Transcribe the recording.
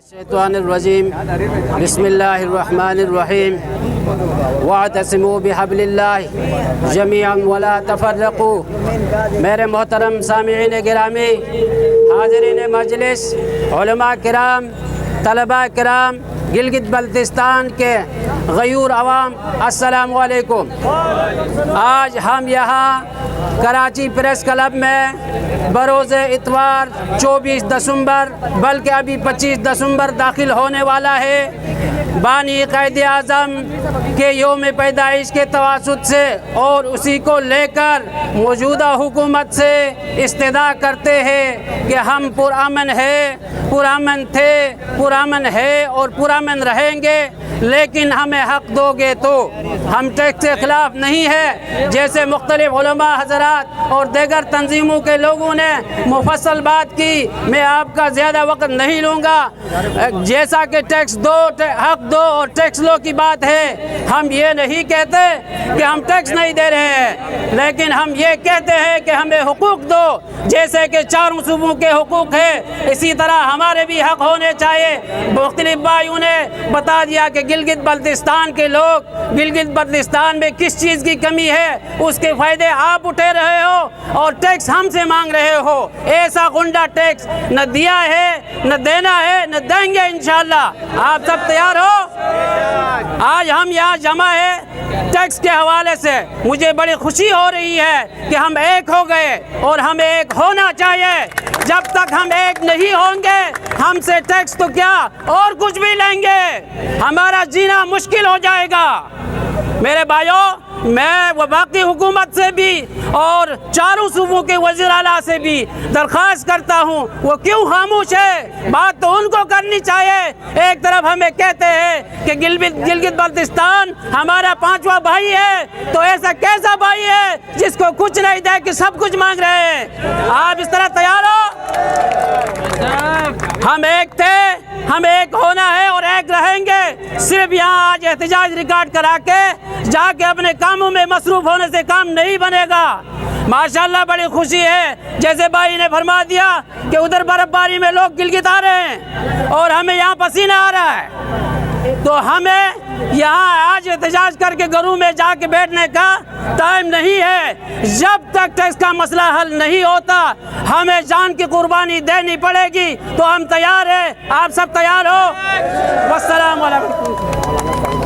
शैतानिर्रजीम बिस्मिल्लाहिर्रहमानिर्रहीम वअतसिमू बिहब्लिल्लाहि जमीअन वला तफर्रकू। मेरे मोहतरम सामिईन गिरामी, हाज़रीन मजलिस, उलमा किराम, तलबा किराम, गिलगित बल्तिस्तान के गयूर अवाम, अस्सलामु अलैकुम। आज हम यहाँ कराची प्रेस क्लब में बरोज़ इतवार 24 दिसंबर बल्कि अभी 25 दिसंबर दाखिल होने वाला है, बानी क़ायद आज़म के योम पैदाइश के तवासुत से और उसी को लेकर मौजूदा हुकूमत से इस्तदा करते हैं कि हम पुरअमन है, पुरअमन थे, पुरअमन है और पुरअमन रहेंगे, लेकिन हमें हक़ दोगे तो। हम टैक्स के ख़िलाफ़ नहीं है, जैसे मुख्तलिफ उलमा हज़रात और दीगर तंजीमों के लोगों ने मुफस्सल बात की। मैं आपका ज़्यादा वक्त नहीं लूँगा। जैसा कि टैक्स दो, हक़ दो और टैक्स लो की बात है, हम ये नहीं कहते कि हम टैक्स नहीं दे रहे हैं, लेकिन हम ये कहते हैं कि हमें हुकूक दो। जैसे कि चारों सूबों के हुकूक है, इसी तरह हमारे भी हक़ होने चाहिए। मुख्तलिफ भाइयों ने बता दिया कि गिलगित बल्तिस्तान के लोग, गिलगित बल्तिस्तान में किस चीज़ की कमी है, उसके फ़ायदे आप उठा रहे हो और टैक्स हमसे मांग रहे हो। ऐसा गुंडा टैक्स न दिया है, न देना है, न देंगे इंशाअल्लाह। आप सब तैयार हो? आज हम यहाँ जमा है टैक्स के हवाले से। मुझे बड़ी खुशी हो रही है कि हम एक हो गए और हमें एक होना चाहिए। जब तक हम एक नहीं होंगे, हमसे टैक्स तो क्या और कुछ भी लेंगे, हमारा जीना मुश्किल हो जाएगा। मेरे भाइयों, मैं वफाकी हुकूमत से भी और चारों सूबों के वज़ीर आला से भी दरख्वास्त करता हूँ, वो क्यों खामोश है? बात तो उनको करनी चाहिए। एक तरफ हमें कहते हैं कि गिलगित बल्तिस्तान हमारा 5वां भाई है, तो ऐसा कैसा भाई है जिसको कुछ नहीं दे कि सब कुछ मांग रहे हैं? आप इस तरह तैयार हो? हम एक थे, हम एक होना है और एक रहेंगे। सिर्फ यहाँ आज एहतजाज रिकॉर्ड करा के जाके अपने कामों में मसरूफ़ होने से काम नहीं बनेगा। माशाअल्लाह बड़ी खुशी है, जैसे भाई ने फरमा दिया कि उधर बर्फबारी में लोग गिलगित आ रहे हैं और हमें यहाँ पसीना आ रहा है, तो हमें यहाँ आज एहतजाज करके घरों में जाके बैठने का टाइम नहीं है। जब तक टैक्स का मसला हल नहीं होता, हमें जान की कुर्बानी देनी पड़ेगी। तो हम तैयार हैं, आप सब तैयार हो? वस्सलाम वालेकुम।